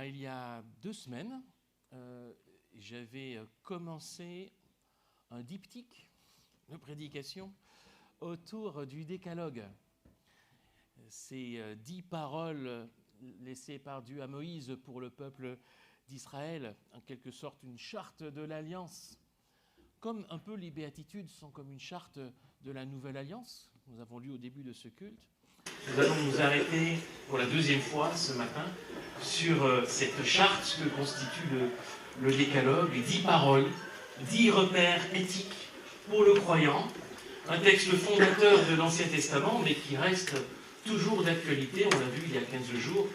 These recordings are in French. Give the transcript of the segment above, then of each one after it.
Voilà, il y a 2 semaines, j'avais commencé un diptyque de prédication autour du décalogue. Ces 10 paroles laissées par Dieu à Moïse pour le peuple d'Israël, en quelque sorte une charte de l'alliance. Comme un peu les béatitudes sont comme une charte de la nouvelle alliance, nous avons lu au début de ce culte. Nous allons nous arrêter pour la 2e fois ce matin sur cette charte que constitue le décalogue, les 10 paroles, 10 repères éthiques pour le croyant, un texte fondateur de l'Ancien Testament, mais qui reste toujours d'actualité, on l'a vu il y a 15 jours,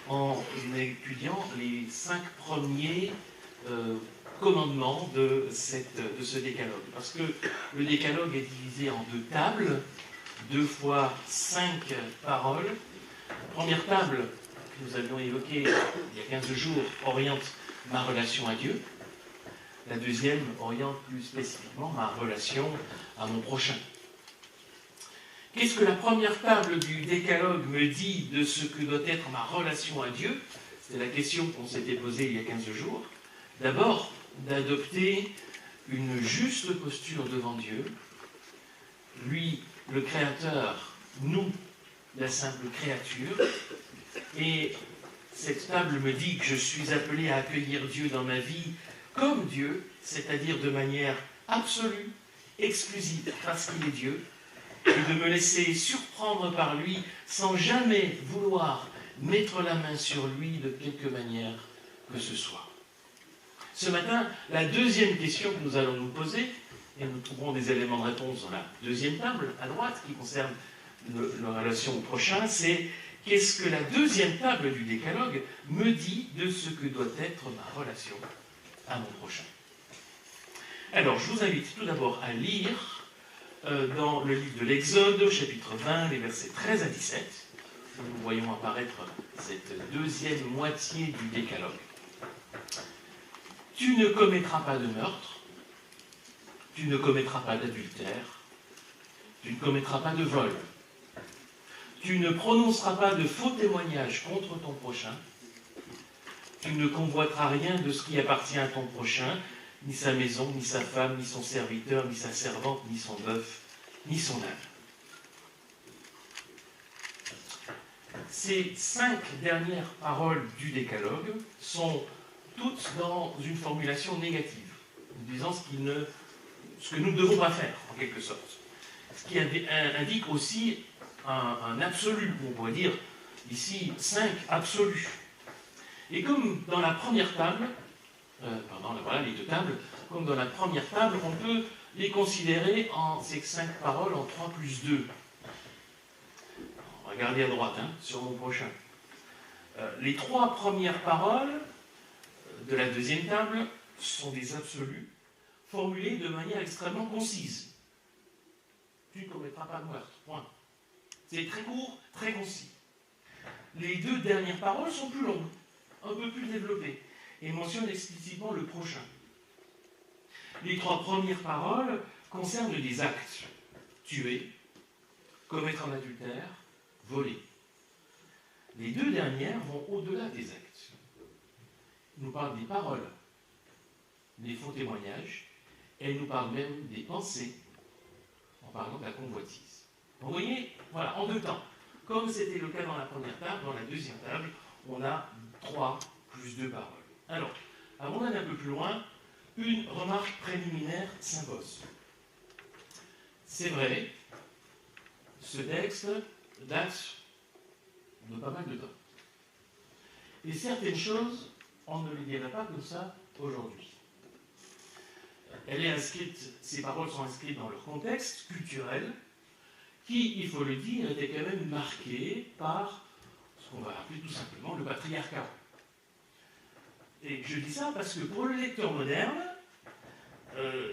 en étudiant les 5 premiers commandements de ce décalogue. Parce que le décalogue est divisé en 2 tables, 2 fois 5 paroles. La première table, que nous avions évoquée il y a 15 jours, oriente ma relation à Dieu. La deuxième oriente plus spécifiquement ma relation à mon prochain. Qu'est-ce que la première table du décalogue me dit de ce que doit être ma relation à Dieu? C'est la question qu'on s'était posée il y a 15 jours. D'abord, d'adopter une juste posture devant Dieu. Lui, le Créateur, nous, la simple créature. Et cette table me dit que je suis appelé à accueillir Dieu dans ma vie comme Dieu, c'est-à-dire de manière absolue, exclusive, parce qu'il est Dieu, et de me laisser surprendre par lui sans jamais vouloir mettre la main sur lui de quelque manière que ce soit. Ce matin, la deuxième question que nous allons nous poser, et nous trouverons des éléments de réponse dans la deuxième table, à droite, qui concerne la relation au prochain, c'est qu'est-ce que la deuxième table du décalogue me dit de ce que doit être ma relation à mon prochain. Alors, je vous invite tout d'abord à lire dans le livre de l'Exode, chapitre 20, les versets 13 à 17, où nous voyons apparaître cette deuxième moitié du décalogue. Tu ne commettras pas de meurtre, tu ne commettras pas d'adultère, tu ne commettras pas de vol, tu ne prononceras pas de faux témoignages contre ton prochain, tu ne convoiteras rien de ce qui appartient à ton prochain, ni sa maison, ni sa femme, ni son serviteur, ni sa servante, ni son bœuf, ni son âne. Ces 5 dernières paroles du décalogue sont toutes dans une formulation négative, disant ce que nous ne devons pas faire, en quelque sorte. Ce qui indique aussi un absolu, on pourrait dire ici 5 absolus. Et comme dans la première table, voilà les 2 tables, comme dans la première table, on peut les considérer ces 5 paroles en 3 plus 2. Regardez à droite, sur mon prochain. Les 3 premières paroles de la deuxième table sont des absolus, formulés de manière extrêmement concise. Tu ne commettras pas de meurtre, point. C'est très court, très concis. Les 2 dernières paroles sont plus longues, un peu plus développées, et mentionnent explicitement le prochain. Les 3 premières paroles concernent des actes. Tuer, commettre un adultère, voler. Les 2 dernières vont au-delà des actes. Ils nous parlent des paroles, des faux témoignages, et elles nous parlent même des pensées, en parlant de la convoitise. Vous voyez, voilà, en 2 temps. Comme c'était le cas dans la première table, dans la deuxième table, on a 3 plus 2 paroles. Alors, avant d'aller un peu plus loin, une remarque préliminaire s'impose. C'est vrai, ce texte date de pas mal de temps. Et certaines choses, on ne les dirait pas comme ça aujourd'hui. Elle est inscrite, ces paroles sont inscrites dans leur contexte culturel, qui, il faut le dire, était quand même marqué par ce qu'on va appeler tout simplement le patriarcat. Et je dis ça parce que pour le lecteur moderne,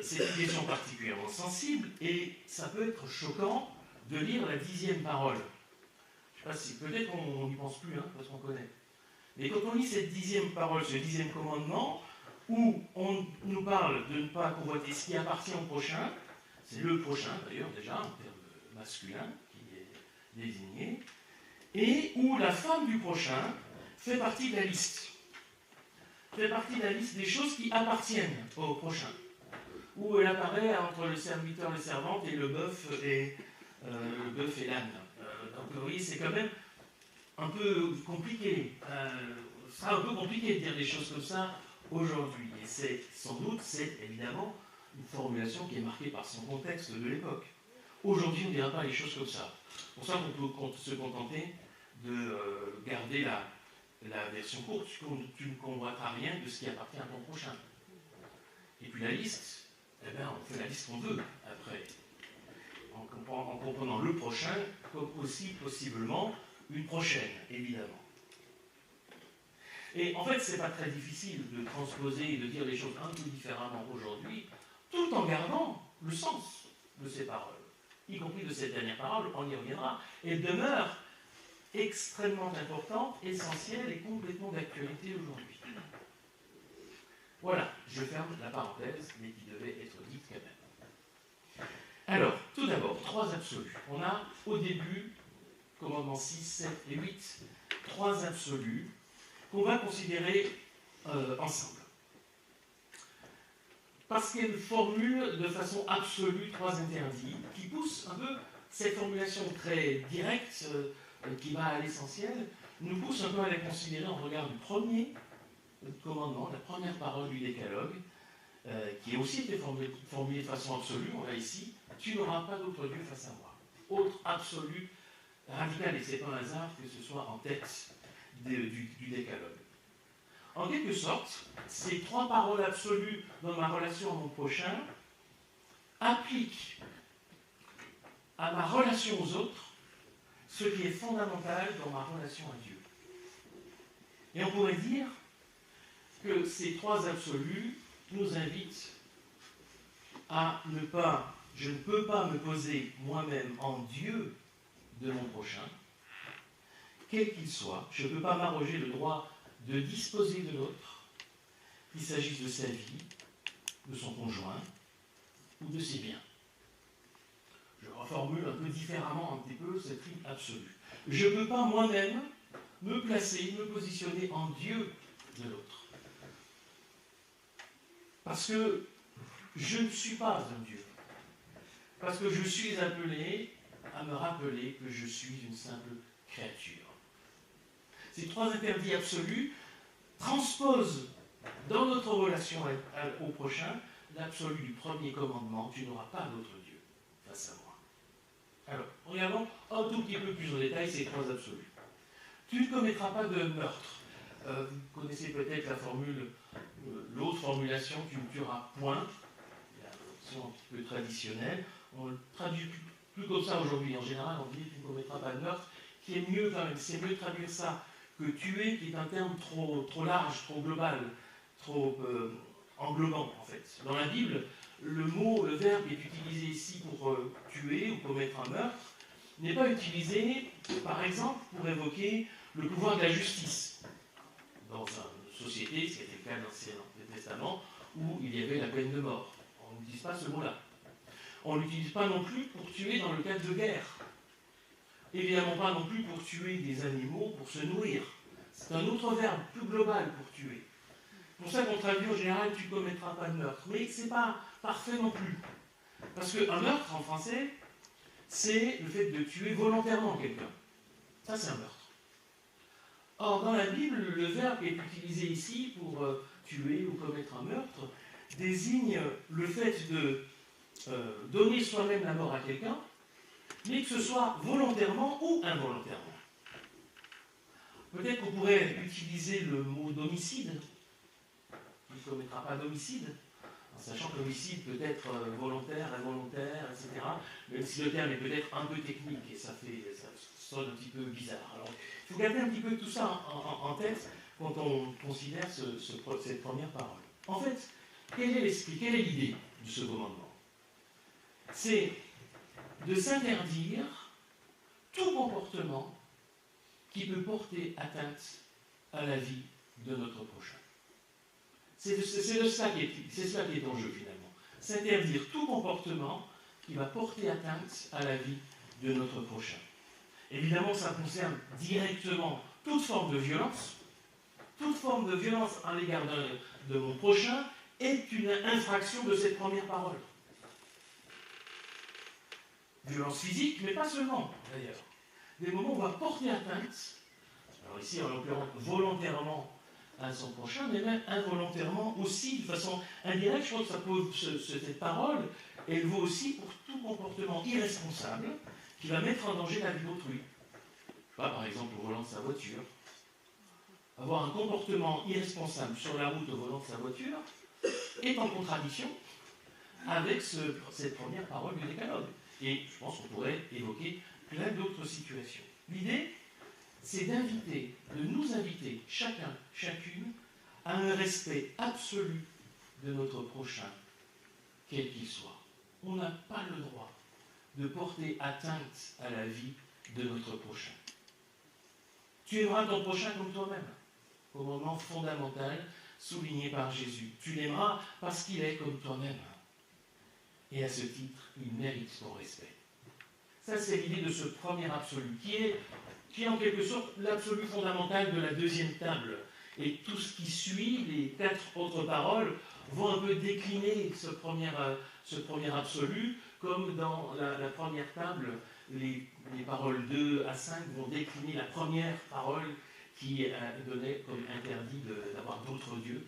c'est une question particulièrement sensible et ça peut être choquant de lire la 10e parole. Je ne sais pas si, peut-être on n'y pense plus, parce qu'on connaît. Mais quand on lit cette 10e parole, ce 10e commandement, où on nous parle de ne pas convoiter ce qui appartient au prochain, c'est le prochain d'ailleurs déjà, en termes masculins, qui est désigné, et où la femme du prochain fait partie de la liste. fait partie de la liste des choses qui appartiennent au prochain, où elle apparaît entre le serviteur, les servantes, et le bœuf et l'âne. Donc vous voyez, c'est quand même un peu compliqué. Ce sera un peu compliqué de dire des choses comme ça aujourd'hui. Et c'est sans doute, c'est évidemment une formulation qui est marquée par son contexte de l'époque. Aujourd'hui, on ne dira pas les choses comme ça. C'est pour ça qu'on peut se contenter de garder la version courte. Tu ne convoiteras rien de ce qui appartient à ton prochain. Et puis la liste, eh bien, on fait la liste qu'on veut après. En comprenant le prochain comme aussi possiblement une prochaine, évidemment. Et en fait, ce n'est pas très difficile de transposer et de dire les choses un peu différemment aujourd'hui, tout en gardant le sens de ces paroles, y compris de cette dernière parole, on y reviendra, et demeure extrêmement importante, essentielle et complètement d'actualité aujourd'hui. Voilà, je ferme la parenthèse, mais qui devait être dite quand même. Alors, tout d'abord, 3 absolus. On a au début, commandements 6, 7 et 8, 3 absolus qu'on va considérer ensemble. Parce qu'elle formule de façon absolue 3 interdits qui poussent un peu cette formulation très directe qui va à l'essentiel, nous pousse un peu à les considérer en regard du premier commandement, la première parole du décalogue, qui a aussi été formulée de façon absolue. On l'a ici, tu n'auras pas d'autre Dieu face à moi. Autre absolu, radical, et c'est pas un hasard que ce soit en tête du décalogue. En quelque sorte, ces 3 paroles absolues dans ma relation à mon prochain appliquent à ma relation aux autres ce qui est fondamental dans ma relation à Dieu. Et on pourrait dire que ces 3 absolus nous invitent à je ne peux pas me poser moi-même en Dieu de mon prochain, quel qu'il soit. Je ne peux pas m'arroger le droit de disposer de l'autre, qu'il s'agisse de sa vie, de son conjoint ou de ses biens. Je reformule un peu différemment un petit peu cette rime absolue. Je ne peux pas moi-même me placer, me positionner en Dieu de l'autre. Parce que je ne suis pas un Dieu. Parce que je suis appelé à me rappeler que je suis une simple créature. Ces 3 interdits absolus transposent dans notre relation au prochain l'absolu du premier commandement, tu n'auras pas d'autre Dieu face à moi. Alors, regardons un tout petit peu plus en détail ces 3 absolus. Tu ne commettras pas de meurtre. Vous connaissez peut-être la formule, l'autre formulation, tu ne tueras point, la version un petit peu traditionnelle. On le traduit plus comme ça aujourd'hui. En général, on dit tu ne commettras pas de meurtre, qui est mieux quand même. C'est mieux de traduire ça que tuer, qui est un terme trop large, trop global, trop englobant en fait. Dans la Bible, le verbe qui est utilisé ici pour tuer ou commettre un meurtre n'est pas utilisé, par exemple, pour évoquer le pouvoir de la justice. Dans une société, ce qui était le cas dans l'Ancien Testament, où il y avait la peine de mort. On n'utilise pas ce mot-là. On ne l'utilise pas non plus pour tuer dans le cadre de guerre. Évidemment pas non plus pour tuer des animaux, pour se nourrir. C'est un autre verbe, plus global pour tuer. Pour ça qu'on traduit en général, tu ne commettras pas de meurtre. Mais ce n'est pas parfait non plus. Parce qu'un meurtre, en français, c'est le fait de tuer volontairement quelqu'un. Ça, c'est un meurtre. Or, dans la Bible, le verbe qui est utilisé ici pour tuer ou commettre un meurtre désigne le fait de donner soi-même la mort à quelqu'un, mais que ce soit volontairement ou involontairement. Peut-être qu'on pourrait utiliser le mot d'homicide. Il ne commettra pas d'homicide, en sachant que l'homicide peut être volontaire, involontaire, etc. Même si le terme est peut-être un peu technique et ça sonne un petit peu bizarre. Alors, il faut garder un petit peu tout ça en tête quand on considère cette première parole. En fait, quel est l'esprit, quelle est l'idée de ce commandement? C'est de s'interdire tout comportement qui peut porter atteinte à la vie de notre prochain. C'est cela qui est en jeu finalement. S'interdire tout comportement qui va porter atteinte à la vie de notre prochain. Évidemment, ça concerne directement toute forme de violence, toute forme de violence à l'égard de mon prochain est une infraction de cette première parole. Violence physique, mais pas seulement, d'ailleurs. Des moments où on va porter atteinte, alors ici en l'occurrence volontairement à son prochain, mais même involontairement aussi, de façon indirecte. Je crois que ça peut, cette parole, elle vaut aussi pour tout comportement irresponsable qui va mettre en danger la vie d'autrui. Par exemple, au volant de sa voiture. Avoir un comportement irresponsable sur la route au volant de sa voiture est en contradiction avec cette première parole du décalogue. Et je pense qu'on pourrait évoquer plein d'autres situations. L'idée, c'est de nous inviter, chacun, chacune, à un respect absolu de notre prochain, quel qu'il soit. On n'a pas le droit de porter atteinte à la vie de notre prochain. Tu aimeras ton prochain comme toi-même, commandement fondamental souligné par Jésus. Tu l'aimeras parce qu'il est comme toi-même. Et à ce titre, il mérite ton respect. Ça, c'est l'idée de ce premier absolu, qui est en quelque sorte l'absolu fondamental de la deuxième table. Et tout ce qui suit, les 4 autres paroles, vont un peu décliner ce premier absolu, comme dans la première table, les paroles 2 à 5 vont décliner la première parole qui donnait comme interdit d'avoir d'autres dieux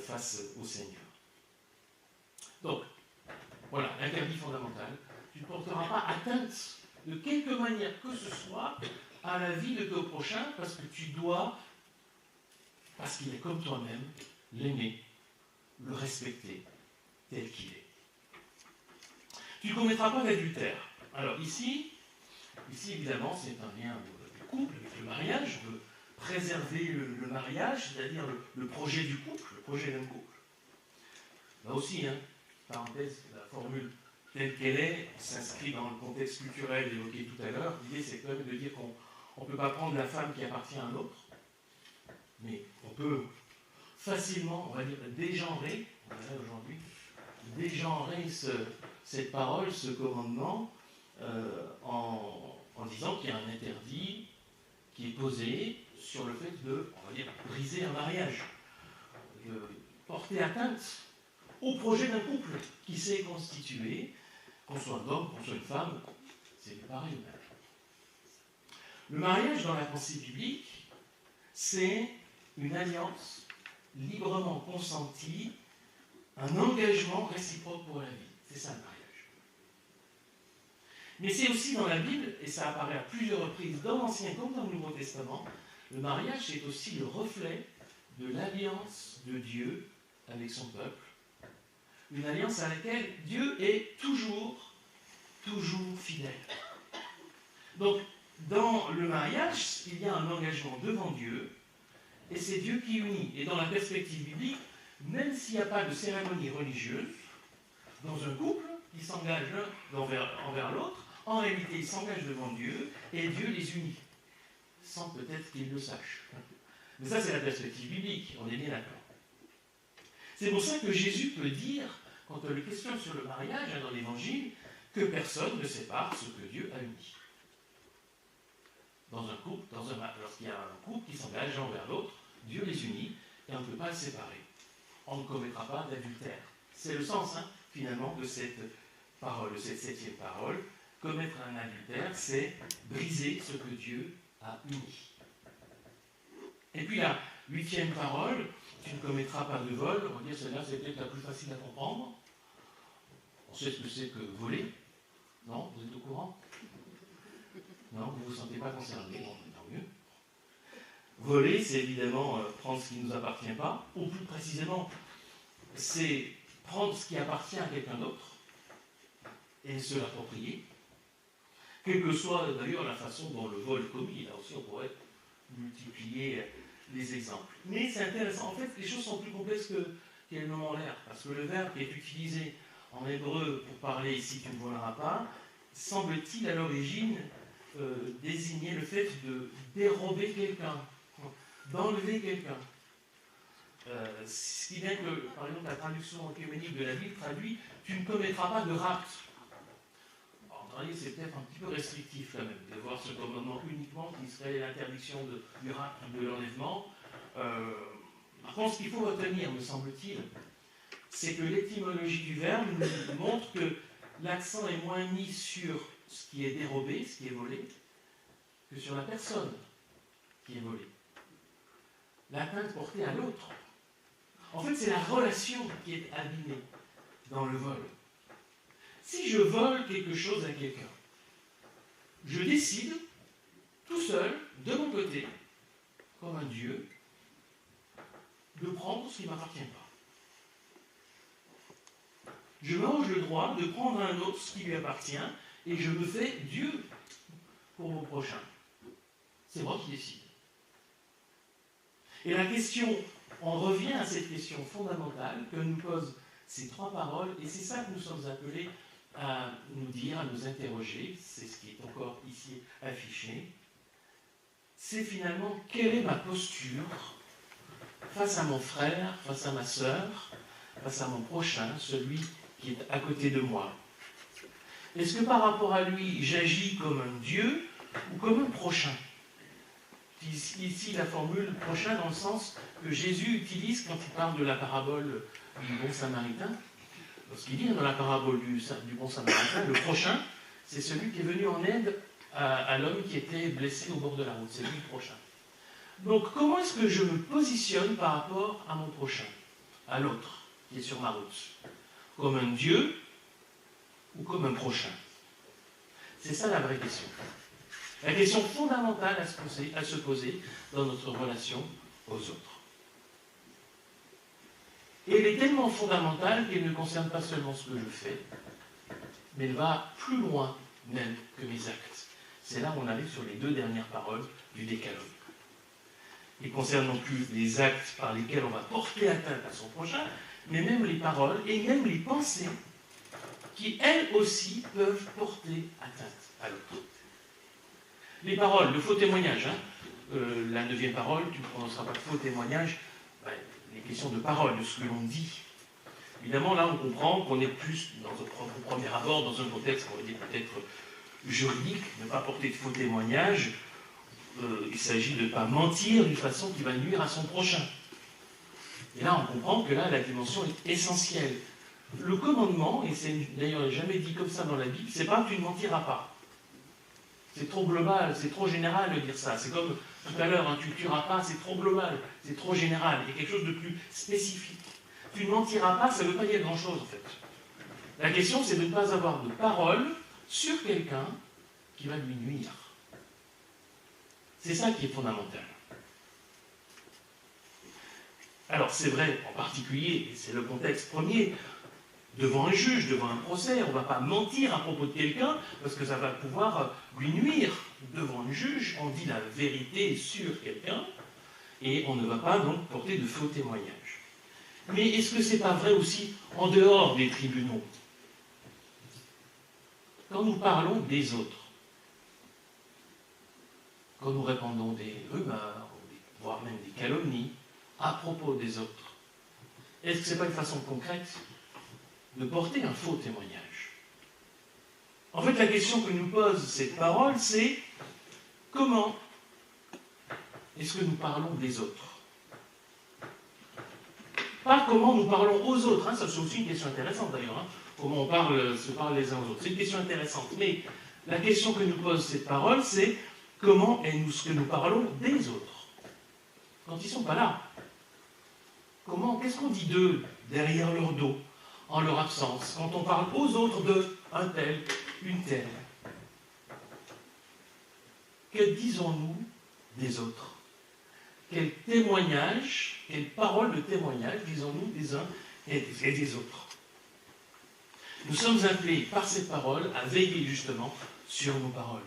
face au Seigneur. Donc, voilà, interdit fondamental. Tu ne porteras pas atteinte de quelque manière que ce soit à la vie de ton prochain parce que tu dois, parce qu'il est comme toi-même, l'aimer, le respecter tel qu'il est. Tu ne commettras pas d'adultère. Alors ici évidemment, c'est un lien de couple, avec le mariage. On veut préserver le mariage, c'est-à-dire le projet du couple, le projet d'un couple. Là aussi, parenthèse, la formule telle qu'elle est s'inscrit dans le contexte culturel évoqué tout à l'heure. L'idée, c'est quand même de dire qu'on ne peut pas prendre la femme qui appartient à un autre, mais on peut facilement, on va dire, dégenrer, aujourd'hui, dégenrer cette parole, ce commandement, en disant qu'il y a un interdit qui est posé sur le fait de, on va dire, briser un mariage, de porter atteinte au projet d'un couple qui s'est constitué, qu'on soit un homme, qu'on soit une femme, c'est pareil. Le mariage dans la pensée biblique, c'est une alliance librement consentie, un engagement réciproque pour la vie. C'est ça le mariage. Mais c'est aussi dans la Bible, et ça apparaît à plusieurs reprises dans l'Ancien comme dans le Nouveau Testament, le mariage c'est aussi le reflet de l'alliance de Dieu avec son peuple. Une alliance à laquelle Dieu est toujours fidèle. Donc, dans le mariage, il y a un engagement devant Dieu, et c'est Dieu qui unit. Et dans la perspective biblique, même s'il n'y a pas de cérémonie religieuse, dans un couple, ils s'engagent l'un envers l'autre, en réalité, ils s'engagent devant Dieu, et Dieu les unit, sans peut-être qu'ils le sachent. Mais ça, c'est la perspective biblique, on est bien d'accord. C'est pour ça que Jésus peut dire, quand il est question sur le mariage dans l'Évangile, que personne ne sépare ce que Dieu a uni. Dans un couple, lorsqu'il y a un couple qui s'engage l'un vers l'autre, Dieu les unit, et on ne peut pas le séparer. On ne commettra pas d'adultère. C'est le sens, finalement, de cette parole, de cette 7e parole. Commettre un adultère, c'est briser ce que Dieu a uni. Et puis la 8e parole, tu ne commettras pas de vol. On va dire celle-là, c'est peut-être la plus facile à comprendre. On sait ce que c'est que voler. Non? Vous êtes au courant? Non? Vous ne vous sentez pas concerné? Bon, tant mieux. Voler, c'est évidemment prendre ce qui ne nous appartient pas. Ou plus précisément, c'est prendre ce qui appartient à quelqu'un d'autre et se l'approprier. Quelle que soit d'ailleurs la façon dont le vol est commis. Là aussi, on pourrait multiplier les exemples. Mais c'est intéressant. En fait, les choses sont plus complexes qu'elles n'en ont l'air. Parce que le verbe qui est utilisé en hébreu pour parler ici, tu ne voleras pas, semble-t-il à l'origine désigner le fait de dérober quelqu'un, d'enlever quelqu'un. Ce qui vient que, par exemple, la traduction œcuménique de la Bible traduit « tu ne commettras pas de rapt ». C'est peut-être un petit peu restrictif quand même, de voir ce commandement uniquement qui serait l'interdiction du rapt ou de l'enlèvement. Par contre, ce qu'il faut retenir, me semble-t-il, c'est que l'étymologie du verbe nous montre que l'accent est moins mis sur ce qui est dérobé, ce qui est volé, que sur la personne qui est volée. L'atteinte portée à l'autre. En fait, c'est la relation qui est abîmée dans le vol. Si je vole quelque chose à quelqu'un, je décide, tout seul, de mon côté, comme un dieu, de prendre ce qui ne m'appartient pas. Je m'arroge le droit de prendre à un autre ce qui lui appartient et je me fais Dieu pour mon prochain. C'est moi qui décide. Et la question, on revient à cette question fondamentale que nous posent ces trois paroles, et c'est ça que nous sommes appelés à nous dire, à nous interroger, c'est ce qui est encore ici affiché, c'est finalement quelle est ma posture face à mon frère, face à ma sœur, face à mon prochain, celui qui est à côté de moi. Est-ce que par rapport à lui, j'agis comme un Dieu ou comme un prochain? Ici, la formule prochain dans le sens que Jésus utilise quand il parle de la parabole du bon samaritain. Lorsqu'il dit dans la parabole du bon samaritain, le prochain, c'est celui qui est venu en aide à l'homme qui était blessé au bord de la route. C'est lui le prochain. Donc, comment est-ce que je me positionne par rapport à mon prochain, à l'autre qui est sur ma route? Comme un Dieu ou comme un prochain? C'est ça la vraie question. La question fondamentale à se poser dans notre relation aux autres. Et elle est tellement fondamentale qu'elle ne concerne pas seulement ce que je fais, mais elle va plus loin même que mes actes. C'est là où on arrive sur les deux dernières paroles du décalogue. Il concerne non plus les actes par lesquels on va porter atteinte à son prochain, mais même les paroles et même les pensées qui, elles aussi, peuvent porter atteinte à l'autre. Les paroles, le faux témoignage. La 9e parole, tu ne prononceras pas de faux témoignage. Les questions de parole, de ce que l'on dit. Évidemment, là, on comprend qu'on est plus, dans notre premier abord, dans un contexte qu'on va dire peut-être juridique, ne pas porter de faux témoignage. Il s'agit de ne pas mentir d'une façon qui va nuire à son prochain. Et là, on comprend que là, la dimension est essentielle. Le commandement, et c'est d'ailleurs jamais dit comme ça dans la Bible, c'est pas tu ne mentiras pas. C'est trop global, c'est trop général de dire ça. C'est comme tout à l'heure, tu ne tueras pas, c'est trop global, c'est trop général. Il y a quelque chose de plus spécifique. Tu ne mentiras pas, ça ne veut pas dire grand-chose en fait. La question, c'est de ne pas avoir de parole sur quelqu'un qui va lui nuire. C'est ça qui est fondamental. Alors c'est vrai en particulier, et c'est le contexte premier, devant un juge, devant un procès, on ne va pas mentir à propos de quelqu'un parce que ça va pouvoir lui nuire. Devant un juge, on dit la vérité sur quelqu'un et on ne va pas donc porter de faux témoignages. Mais est-ce que ce n'est pas vrai aussi en dehors des tribunaux? Quand nous parlons des autres, quand nous répandons des rumeurs, voire même des calomnies à propos des autres, est-ce que ce n'est pas une façon concrète de porter un faux témoignage? En fait, la question que nous pose cette parole, c'est comment est-ce que nous parlons des autres? Pas comment nous parlons aux autres, ça c'est aussi une question intéressante d'ailleurs, comment on se parle les uns aux autres, c'est une question intéressante, mais la question que nous pose cette parole, c'est comment est-ce que nous parlons des autres quand ils ne sont pas là? Qu'est-ce qu'on dit d'eux derrière leur dos, en leur absence, quand on parle aux autres de un tel, une telle? Que disons-nous des autres? Quel témoignage, quelle parole de témoignage disons-nous des uns et des autres? Nous sommes appelés par ces paroles à veiller justement sur nos paroles.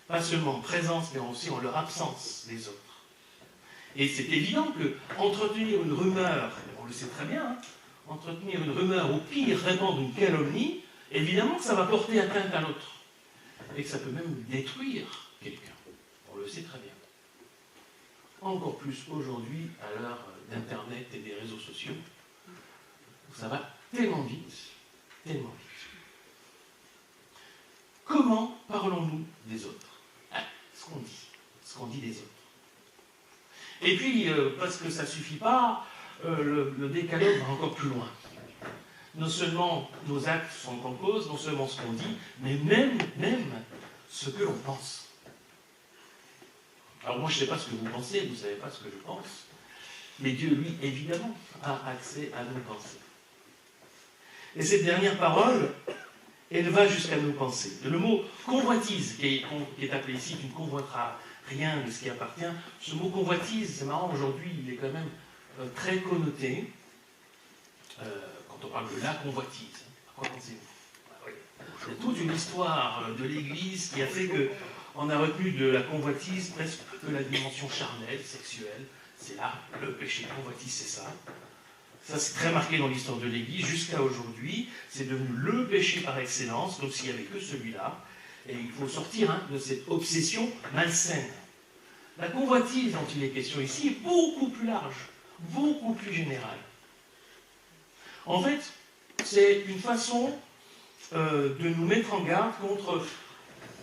Pas seulement en présence, mais aussi en leur absence des autres. Et c'est évident que entretenir une rumeur, on le sait très bien, entretenir une rumeur, au pire répandre une calomnie, évidemment que ça va porter atteinte à l'autre. Et que ça peut même détruire quelqu'un. On le sait très bien. Encore plus aujourd'hui, à l'heure d'Internet et des réseaux sociaux, où ça va tellement vite, tellement vite. Comment parlons-nous des autres? Ce qu'on dit des autres. Et puis, parce que ça ne suffit pas, le décalogue va encore plus loin. Non seulement nos actes sont en cause, non seulement ce qu'on dit, mais même ce que l'on pense. Alors moi, je ne sais pas ce que vous pensez, vous ne savez pas ce que je pense, mais Dieu, lui, évidemment, a accès à nos pensées. Et cette dernière parole, elle va jusqu'à nos pensées. Le mot convoitise, qui est appelé ici, tu ne convoiteras rien de ce qui appartient, ce mot convoitise, c'est marrant, aujourd'hui, il est quand même très connoté. Quand on parle de la convoitise, à quoi pensez-vous? Il y a toute une histoire de l'Église qui a fait qu'on a retenu de la convoitise presque que la dimension charnelle, sexuelle. C'est là, le péché convoitise, c'est ça. Ça, c'est très marqué dans l'histoire de l'Église. Jusqu'à aujourd'hui, c'est devenu le péché par excellence, comme s'il n'y avait que celui-là. Et il faut sortir de cette obsession malsaine. La convoitise dont il est question ici est beaucoup plus large, beaucoup plus générale. En fait, c'est une façon de nous mettre en garde contre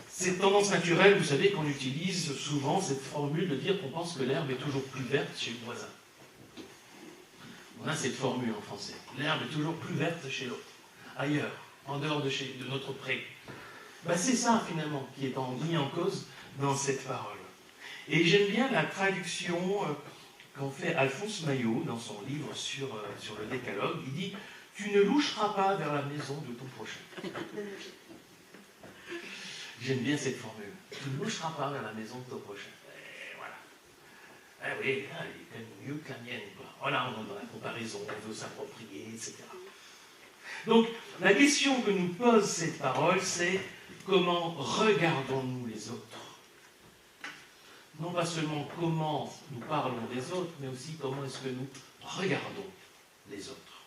cette tendance naturelle, vous savez, qu'on utilise souvent cette formule de dire qu'on pense que l'herbe est toujours plus verte chez le voisin. On a cette formule en français. L'herbe est toujours plus verte chez l'autre, ailleurs, en dehors de notre pré. Ben, c'est ça, finalement, qui est mis en cause dans cette parole. Et j'aime bien la traduction qu'en fait Alphonse Maillot dans son livre sur le décalogue. Il dit « Tu ne loucheras pas vers la maison de ton prochain ». J'aime bien cette formule. « Tu ne loucheras pas vers la maison de ton prochain ». Et voilà. Ah oui, elle est quand même mieux que la mienne, quoi. Voilà, on est dans la comparaison, on veut s'approprier, etc. Donc, la question que nous pose cette parole, c'est comment regardons-nous les autres? Non pas seulement comment nous parlons des autres, mais aussi comment est-ce que nous regardons les autres.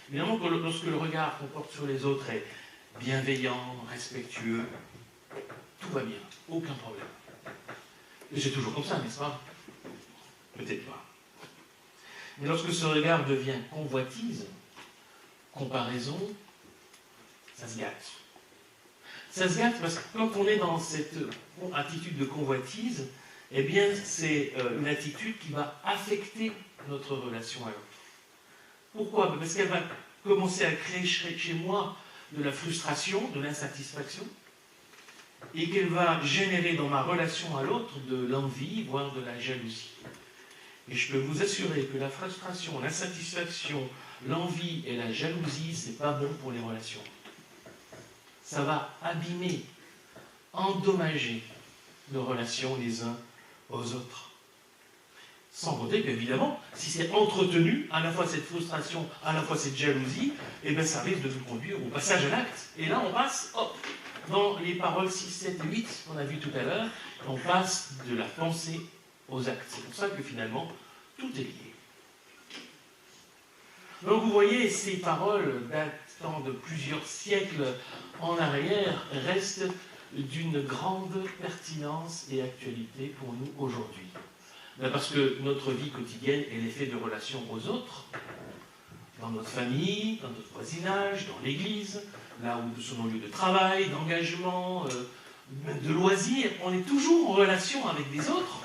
Évidemment, lorsque le regard qu'on porte sur les autres est bienveillant, respectueux, tout va bien, aucun problème. Et c'est toujours comme ça, n'est-ce pas? Peut-être pas. Mais lorsque ce regard devient convoitise, comparaison, ça se gâte. Ça se gâte parce que quand on est dans cette attitude de convoitise, eh bien, c'est une attitude qui va affecter notre relation à l'autre. Pourquoi? Parce qu'elle va commencer à créer chez moi de la frustration, de l'insatisfaction, et qu'elle va générer dans ma relation à l'autre de l'envie, voire de la jalousie. Et je peux vous assurer que la frustration, l'insatisfaction, l'envie et la jalousie, c'est pas bon pour les relations. Ça va abîmer, endommager nos relations les uns aux autres. Sans compter qu'évidemment, si c'est entretenu, à la fois cette frustration, à la fois cette jalousie, eh bien ça risque de nous conduire au passage à l'acte. Et là, on passe, hop, dans les paroles 6, 7 et 8 qu'on a vues tout à l'heure, on passe de la pensée aux actes. C'est pour ça que finalement, tout est lié. Donc vous voyez, ces paroles datant de plusieurs siècles en arrière restent d'une grande pertinence et actualité pour nous aujourd'hui. Parce que notre vie quotidienne, elle est faite de relations aux autres, dans notre famille, dans notre voisinage, dans l'église, là où sur nos lieux de travail, d'engagement, de loisirs, on est toujours en relation avec des autres.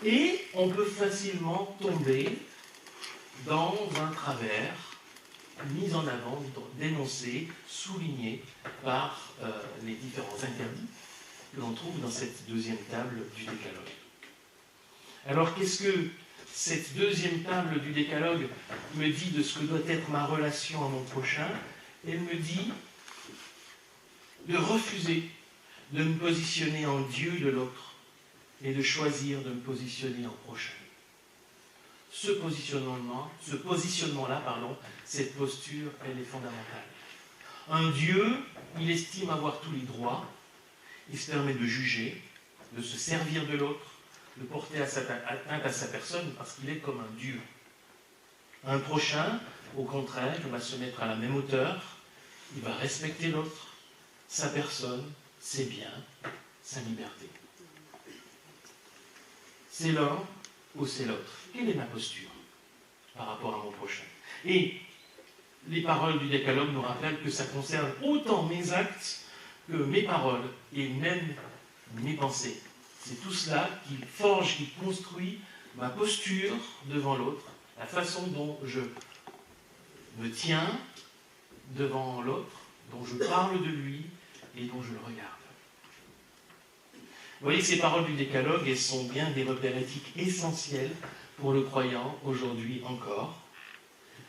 Et on peut facilement tomber dans un travers mis en avant, dénoncé, souligné par les différents interdits que l'on trouve dans cette deuxième table du décalogue. Alors qu'est-ce que cette deuxième table du décalogue me dit de ce que doit être ma relation à mon prochain? Elle me dit de refuser de me positionner en Dieu de l'autre et de choisir de me positionner en prochain. Ce positionnement-là, cette posture, elle est fondamentale. Un Dieu, il estime avoir tous les droits, il se permet de juger, de se servir de l'autre, de porter atteinte à sa personne parce qu'il est comme un Dieu. Un prochain, au contraire, il va se mettre à la même hauteur, il va respecter l'autre, sa personne, ses biens, sa liberté. C'est l'un ou c'est l'autre? Quelle est ma posture par rapport à mon prochain? Et les paroles du décalogue nous rappellent que ça concerne autant mes actes que mes paroles et même mes pensées. C'est tout cela qui forge, qui construit ma posture devant l'autre, la façon dont je me tiens devant l'autre, dont je parle de lui et dont je le regarde. Vous voyez que ces paroles du décalogue, elles sont bien des repères éthiques essentiels pour le croyant aujourd'hui encore.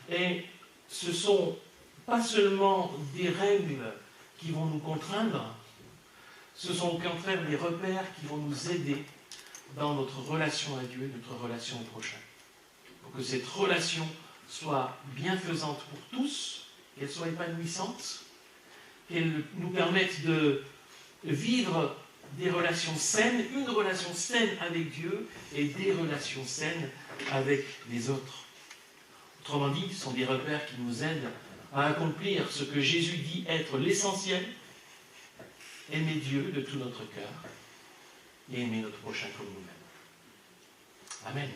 Et ce sont pas seulement des règles qui vont nous contraindre, ce sont au contraire des repères qui vont nous aider dans notre relation à Dieu et notre relation au prochain. Pour que cette relation soit bienfaisante pour tous, qu'elle soit épanouissante, qu'elle nous permette de vivre des relations saines, une relation saine avec Dieu et des relations saines avec les autres. Autrement dit, ce sont des repères qui nous aident à accomplir ce que Jésus dit être l'essentiel, aimer Dieu de tout notre cœur et aimer notre prochain comme nous-mêmes. Amen.